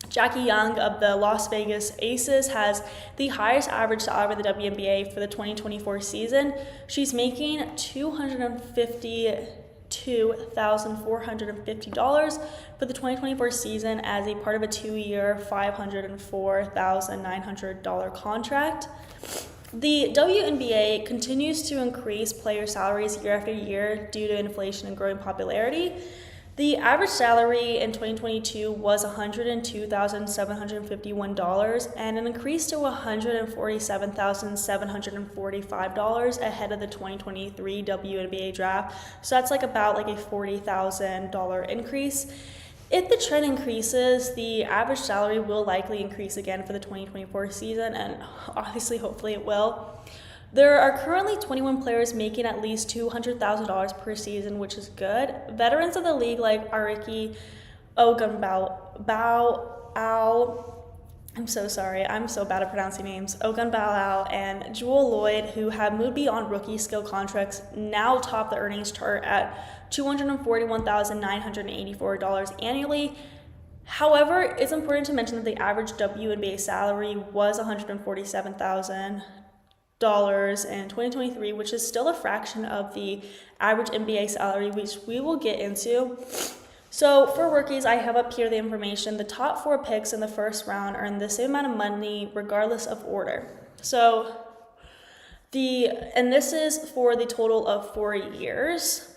S1: Jackie Young of the Las Vegas Aces has the highest average salary in the WNBA for the 2024 season. She's making $252,450 for the 2024 season as a part of a 2-year, $504,900 contract. The WNBA continues to increase player salaries year after year due to inflation and growing popularity. The average salary in 2022 was $102,751 and an increase to $147,745 ahead of the 2023 WNBA draft. So that's about a $40,000 increase. If the trend increases, the average salary will likely increase again for the 2024 season, and obviously, hopefully it will. There are currently 21 players making at least $200,000 per season, which is good. Veterans of the league like Ariki Ogunbowale, I'm so sorry, I'm so bad at pronouncing names, Ogunbowale and Jewel Lloyd, who have moved beyond rookie skill contracts, now top the earnings chart at $241,984 annually. However, it's important to mention that the average WNBA salary was $147,000 in 2023, which is still a fraction of the average NBA salary, which we will get into. So for rookies, I have up here the information. The top 4 picks in the first round earn the same amount of money regardless of order. So this is for the total of 4 years,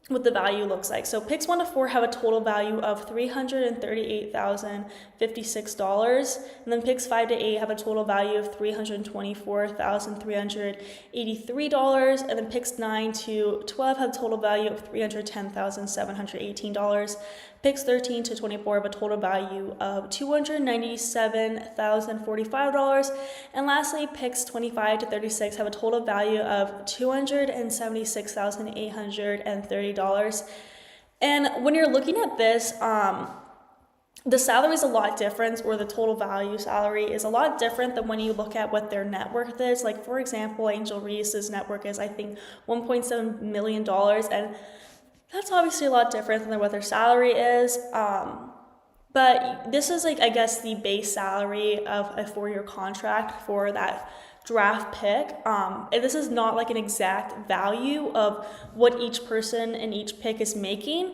S1: what the value looks like. So picks 1 to 4 have a total value of $338,056, and then picks 5 to 8 have a total value of $324,383, and then picks 9 to 12 have a total value of $310,718. Picks 13 to 24 have a total value of $297,045, and lastly, picks 25 to 36 have a total value of $276,830. And when you're looking at this, the salary is a lot different, or the total value salary is a lot different than when you look at what their net worth is. Like, for example, Angel Reese's net worth is, I think, $1.7 million, and that's obviously a lot different than what their salary is. But this is, I guess, the base salary of a 4-year contract for that draft pick. And this is not an exact value of what each person in each pick is making.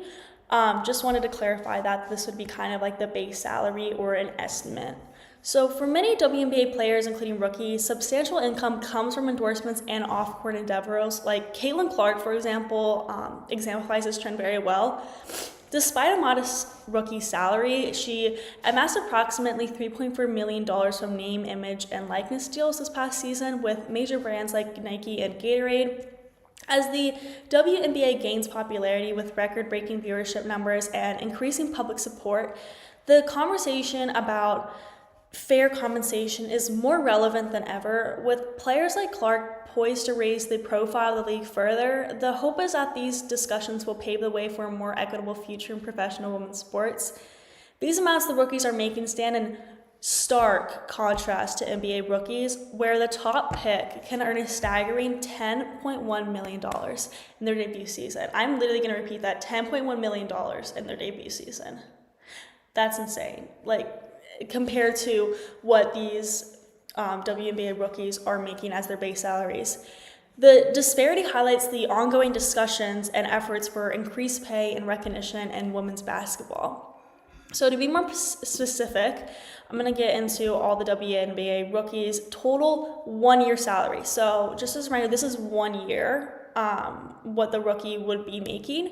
S1: Just wanted to clarify that this would be kind of the base salary or an estimate. So for many WNBA players, including rookies, substantial income comes from endorsements and off-court endeavors. Like Caitlin Clark, for example, exemplifies this trend very well. Despite a modest rookie salary, she amassed approximately $3.4 million from name, image, and likeness deals this past season with major brands like Nike and Gatorade. As the WNBA gains popularity with record-breaking viewership numbers and increasing public support, the conversation about fair compensation is more relevant than ever. With players like Clark poised to raise the profile of the league further, the hope is that these discussions will pave the way for a more equitable future in professional women's sports. These amounts the rookies are making stand in stark contrast to NBA rookies, where the top pick can earn a staggering $10.1 million in their debut season. I'm literally going to repeat that, $10.1 million in their debut season. That's insane. Like, compared to what these WNBA rookies are making as their base salaries. The disparity highlights the ongoing discussions and efforts for increased pay and recognition in women's basketball. So to be more specific, I'm going to get into all the WNBA rookies' total one-year salary. So just as a reminder, this is 1 year, what the rookie would be making,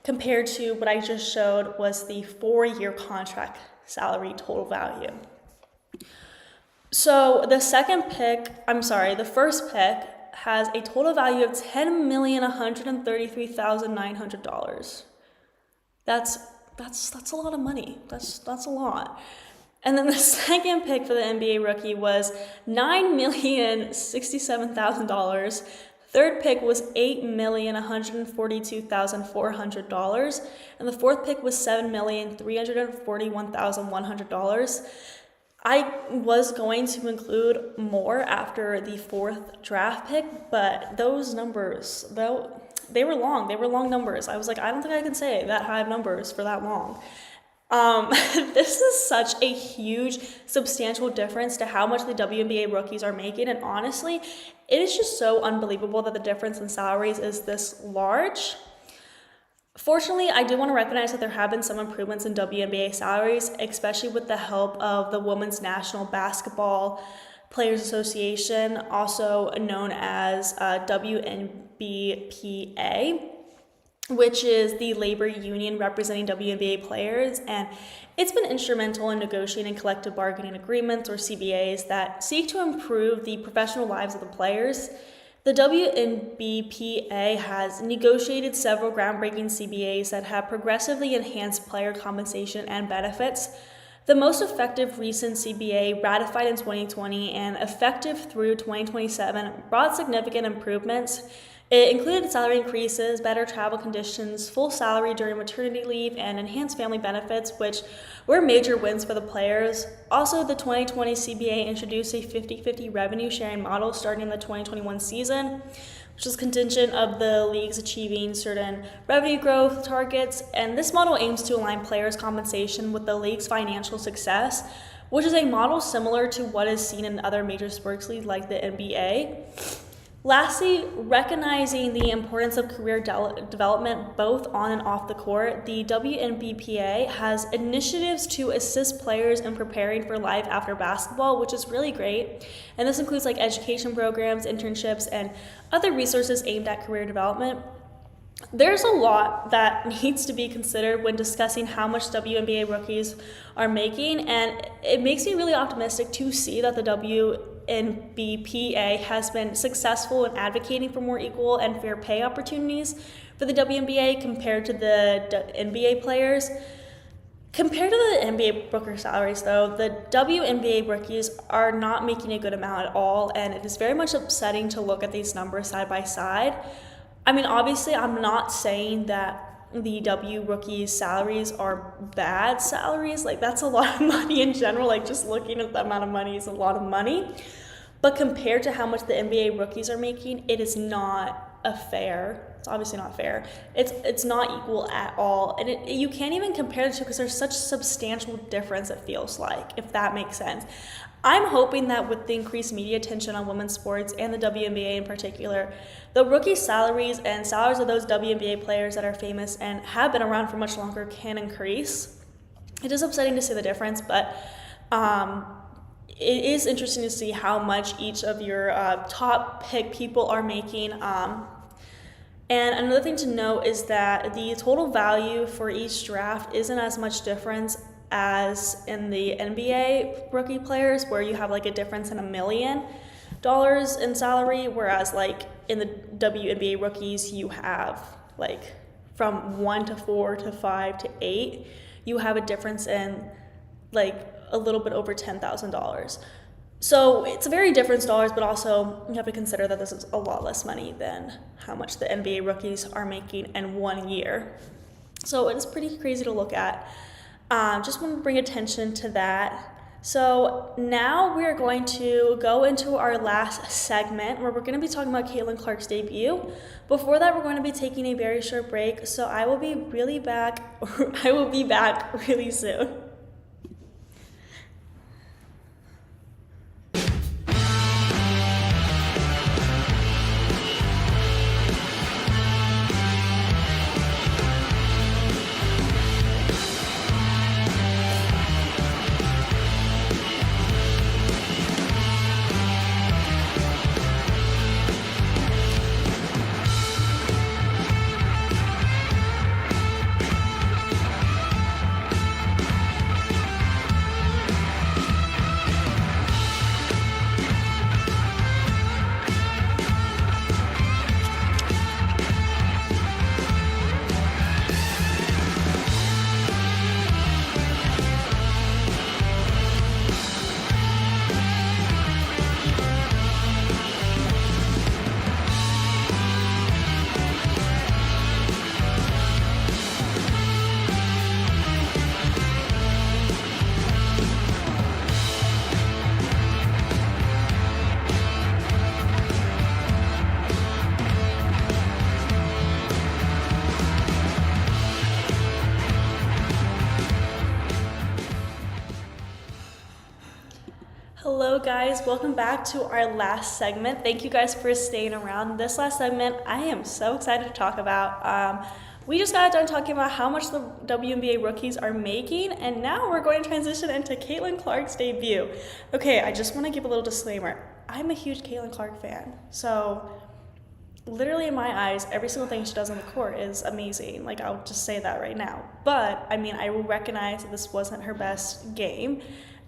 S1: compared to what I just showed was the 4-year contract salary total value. So the first pick has a total value of $10,133,900. That's a lot of money. That's a lot. And then the second pick for the NBA rookie was $9,067,000. Third pick was $8,142,400, and the fourth pick was $7,341,100. I was going to include more after the fourth draft pick, but those numbers, though, they were long. They were long numbers. I was like, I don't think I can say that high of numbers for that long. This is such a huge, substantial difference to how much the WNBA rookies are making, and honestly, it is just so unbelievable that the difference in salaries is this large. Fortunately, I do want to recognize that there have been some improvements in WNBA salaries, especially with the help of the Women's National Basketball Players Association, also known as WNBPA, which is the labor union representing WNBA players, and it's been instrumental in negotiating collective bargaining agreements, or CBAs, that seek to improve the professional lives of the players. The WNBPA has negotiated several groundbreaking CBAs that have progressively enhanced player compensation and benefits. The most effective recent CBA, ratified in 2020 and effective through 2027, brought significant improvements. It included salary increases, better travel conditions, full salary during maternity leave, and enhanced family benefits, which were major wins for the players. Also, the 2020 CBA introduced a 50-50 revenue sharing model starting in the 2021 season, which is contingent of the leagues achieving certain revenue growth targets. And this model aims to align players' compensation with the league's financial success, which is a model similar to what is seen in other major sports leagues like the NBA. Lastly, recognizing the importance of career development both on and off the court, the WNBPA has initiatives to assist players in preparing for life after basketball, which is really great. And this includes like education programs, internships, and other resources aimed at career development. There's a lot that needs to be considered when discussing how much WNBA rookies are making, and it makes me really optimistic to see that the WNBPA has been successful in advocating for more equal and fair pay opportunities for the WNBA compared to the NBA players. Compared to the NBA rookie salaries, though, the WNBA rookies are not making a good amount at all, and it is very much upsetting to look at these numbers side by side. I mean, obviously, I'm not saying that the W rookies' salaries are bad salaries. Like, that's a lot of money in general. Like, just looking at the amount of money is a lot of money. But compared to how much the NBA rookies are making, it is not it's obviously not fair. It's not equal at all. And you can't even compare the two because there's such a substantial difference, it feels like, if that makes sense. I'm hoping that with the increased media attention on women's sports and the WNBA in particular, the rookie salaries and salaries of those WNBA players that are famous and have been around for much longer can increase. It is upsetting to see the difference, but it is interesting to see how much each of your top pick people are making. And another thing to note is that the total value for each draft isn't as much difference as in the NBA rookie players, where you have like a difference in $1 million in salary, whereas like in the WNBA rookies you have like from 1 to 4 to 5 to 8, you have a difference in like a little bit over $10,000. So it's very different dollars, but also you have to consider that this is a lot less money than how much the NBA rookies are making in 1 year. So it's pretty crazy to look at. Just want to bring attention to that. So now we're going to go into our last segment where we're going to be talking about Caitlin Clark's debut. Before that, we're going to be taking a very short break. So I will be back really soon. Hello guys, welcome back to our last segment. Thank you guys for staying around. This last segment I am so excited to talk about. We just got done talking about how much the WNBA rookies are making, and now we're going to transition into Caitlin Clark's debut. Okay, I just want to give a little disclaimer. I'm a huge Caitlin Clark fan, so literally in my eyes, every single thing she does on the court is amazing. Like, I'll just say that right now. But, I mean, I will recognize that this wasn't her best game.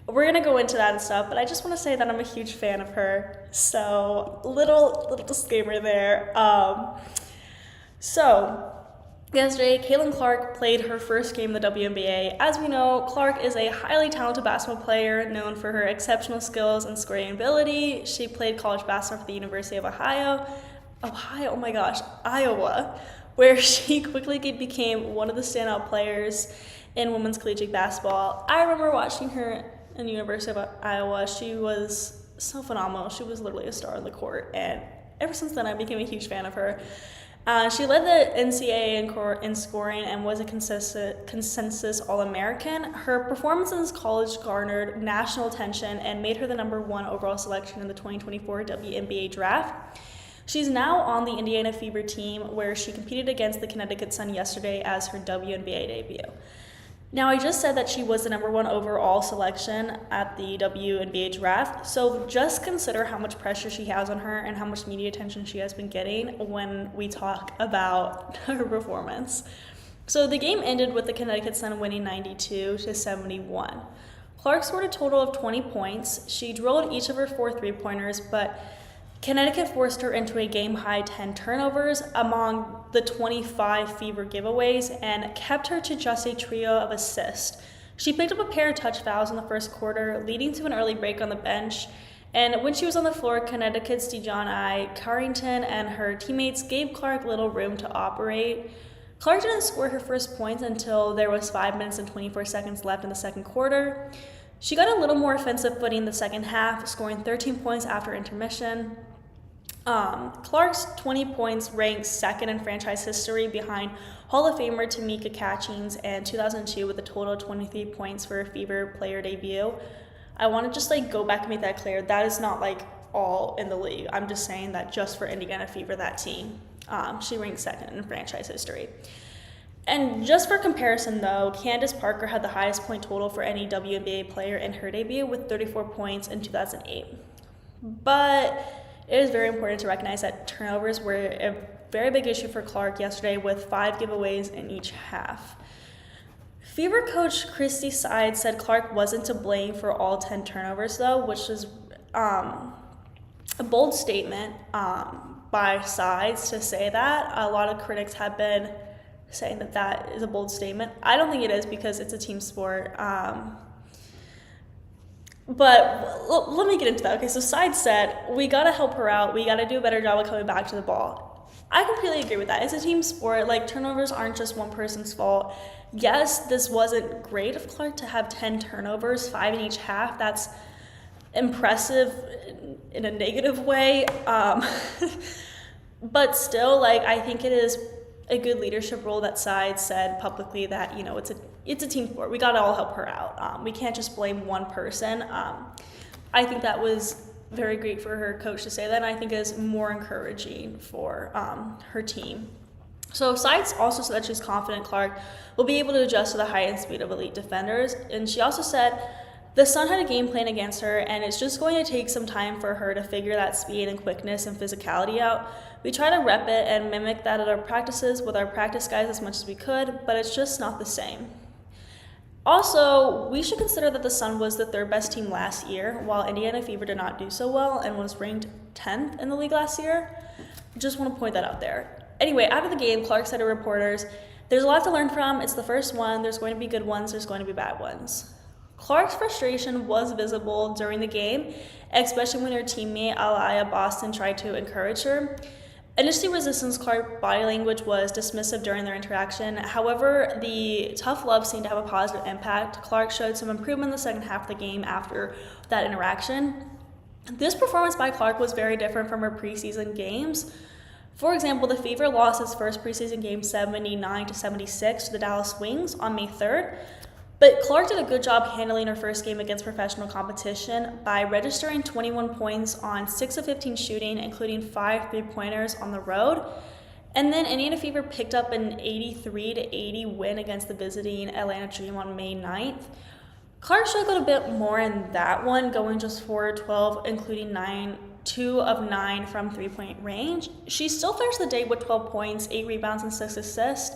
S1: We're going to go into that and stuff, but I just want to say that I'm a huge fan of her. So, little disclaimer there. Yesterday, Caitlin Clark played her first game in the WNBA. As we know, Clark is a highly talented basketball player known for her exceptional skills and scoring ability. She played college basketball for the University of Iowa, where she quickly became one of the standout players in women's collegiate basketball. I remember watching her in the University of Iowa. She was so phenomenal. She was literally a star on the court, and ever since then I became a huge fan of her. She led the NCAA in scoring and was a consensus All-American. Her performances in college garnered national attention and made her the #1 overall selection in the 2024 WNBA draft. She's now on the Indiana Fever team, where she competed against the Connecticut Sun yesterday as her WNBA debut. Now, I just said that she was the #1 overall selection at the WNBA draft, so just consider how much pressure she has on her and how much media attention she has been getting when we talk about her performance. So the game ended with the Connecticut Sun winning 92-71. Clark scored a total of 20 points. She drilled each of her 4 3-pointers, but Connecticut forced her into a game-high 10 turnovers among the 25 Fever giveaways and kept her to just a trio of assists. She picked up a pair of touch fouls in the first quarter, leading to an early break on the bench. And when she was on the floor, Connecticut's DeJohn Carrington and her teammates gave Clark little room to operate. Clark didn't score her first points until there was 5 minutes and 24 seconds left in the second quarter. She got a little more offensive footing in the second half, scoring 13 points after intermission. Clark's 20 points ranks second in franchise history behind Hall of Famer Tamika Catchings in 2002 with a total of 23 points for a Fever player debut. I want to just go back and make that clear. That is not all in the league. I'm just saying that just for Indiana Fever, that team, she ranks second in franchise history. And just for comparison, though, Candace Parker had the highest point total for any WNBA player in her debut with 34 points in 2008. But it is very important to recognize that turnovers were a very big issue for Clark yesterday, with 5 giveaways in each half. Fever coach Christy Sides said Clark wasn't to blame for all 10 turnovers, though, which is a bold statement by Sides to say that. A lot of critics have been saying that is a bold statement. I don't think it is, because it's a team sport. But let me get into that. Okay, so side set, we got to help her out. We got to do a better job of coming back to the ball. I completely agree with that. It's a team sport. Like, turnovers aren't just one person's fault. Yes, this wasn't great of Clark to have 10 turnovers, 5 in each half. That's impressive in a negative way. But still, like, I think it is a good leadership role that Side said publicly that, you know, it's a team sport. We got to all help her out. We can't just blame one person. I think that was very great for her coach to say that, and I think is more encouraging for her team. So Sides also said that she's confident Clark will be able to adjust to the height and speed of elite defenders, and she also said the Sun had a game plan against her, and it's just going to take some time for her to figure that speed and quickness and physicality out. We try to rep it and mimic that at our practices with our practice guys as much as we could, but it's just not the same. Also, we should consider that the Sun was the third best team last year, while Indiana Fever did not do so well and was ranked 10th in the league last year. Just want to point that out there. Anyway, after the game, Clark said to reporters, "There's a lot to learn from. It's the first one. There's going to be good ones. There's going to be bad ones." Clark's frustration was visible during the game, especially when her teammate Aliyah Boston tried to encourage her. Initially resistance, Clark's body language was dismissive during their interaction. However, the tough love seemed to have a positive impact. Clark showed some improvement in the second half of the game after that interaction. This performance by Clark was very different from her preseason games. For example, the Fever lost its first preseason game 79-76 to the Dallas Wings on May 3rd. But Clark did a good job handling her first game against professional competition by registering 21 points on 6 of 15 shooting, including 5 three-pointers on the road. And then Indiana Fever picked up an 83-80 win against the visiting Atlanta Dream on May 9th. Clark struggled a bit more in that one, going just 4 of 12, including 2 of 9 from three-point range. She still finished the day with 12 points, 8 rebounds, and 6 assists.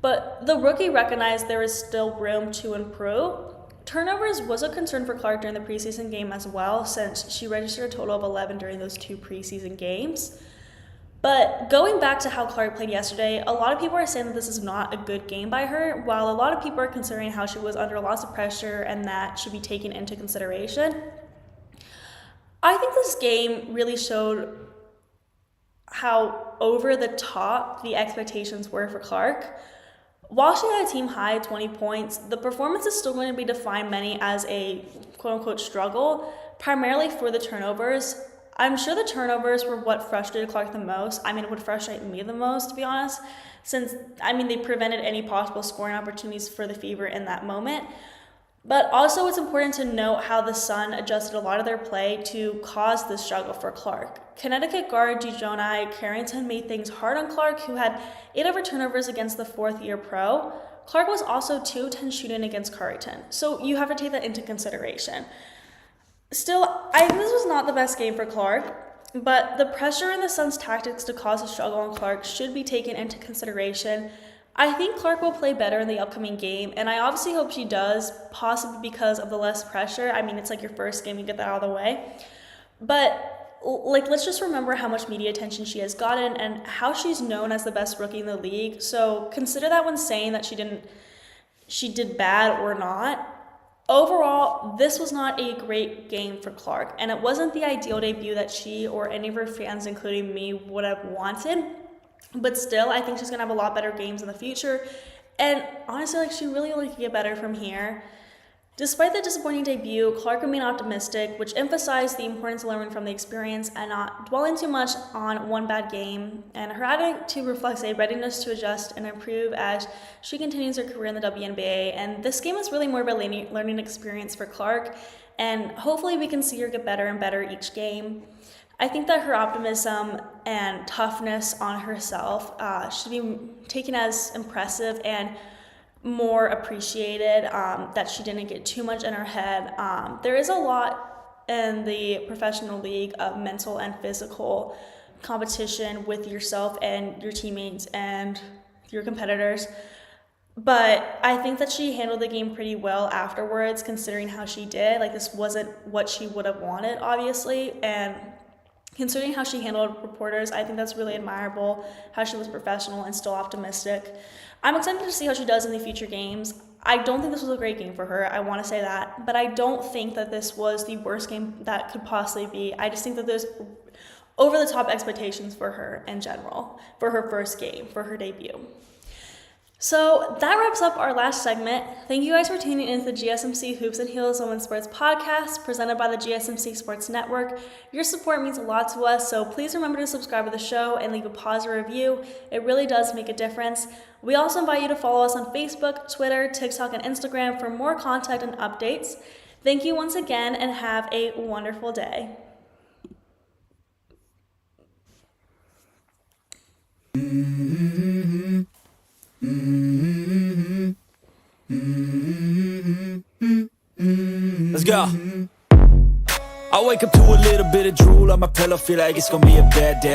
S1: But the rookie recognized there is still room to improve. Turnovers was a concern for Clark during the preseason game as well, since she registered a total of 11 during those 2 preseason games. But going back to how Clark played yesterday, a lot of people are saying that this is not a good game by her, while a lot of people are considering how she was under lots of pressure and that should be taken into consideration. I think this game really showed how over the top the expectations were for Clark. While she had a team high 20 points, the performance is still going to be defined many as a quote-unquote struggle, primarily for the turnovers. I'm sure the turnovers were what frustrated Clark the most. I mean, it would frustrate me the most, to be honest, since, they prevented any possible scoring opportunities for the Fever in that moment. But also it's important to note how the Sun adjusted a lot of their play to cause this struggle for Clark. Connecticut guard Gijonai Carrington made things hard on Clark, who had 8 of her turnovers against the 4th-year pro. Clark was also 2-10 shooting against Carrington, so you have to take that into consideration. Still, I think this was not the best game for Clark, but the pressure in the Sun's tactics to cause a struggle on Clark should be taken into consideration. I think Clark will play better in the upcoming game, and I obviously hope she does, possibly because of the less pressure. It's like your first game, you get that out of the way. But, let's just remember how much media attention she has gotten and how she's known as the best rookie in the league. So consider that when saying that she did bad or not. Overall, this was not a great game for Clark, and it wasn't the ideal debut that she or any of her fans, including me, would have wanted. But still, I think she's going to have a lot better games in the future. And honestly, she really only can get better from here. Despite the disappointing debut, Clark remained optimistic, which emphasized the importance of learning from the experience and not dwelling too much on one bad game. And her attitude reflects a readiness to adjust and improve as she continues her career in the WNBA. And this game is really more of a learning experience for Clark. And hopefully we can see her get better and better each game. I think that her optimism and toughness on herself should be taken as impressive and more appreciated, that she didn't get too much in her head. There is a lot in the professional league of mental and physical competition with yourself and your teammates and your competitors. But I think that she handled the game pretty well afterwards, considering how she did. This wasn't what she would have wanted, obviously, and considering how she handled reporters, I think that's really admirable, how she was professional and still optimistic. I'm excited to see how she does in the future games. I don't think this was a great game for her, I want to say that, but I don't think that this was the worst game that could possibly be. I just think that there's over-the-top expectations for her in general, for her first game, for her debut. So that wraps up our last segment. Thank you guys for tuning into the GSMC Hoops and Heels Women's Sports Podcast presented by the GSMC Sports Network. Your support means a lot to us, so please remember to subscribe to the show and leave a positive review. It really does make a difference. We also invite you to follow us on Facebook, Twitter, TikTok, and Instagram for more content and updates. Thank you once again and have a wonderful day.
S3: Let's go. I wake up to a little bit of drool on my pillow, feel like it's gonna be a bad day.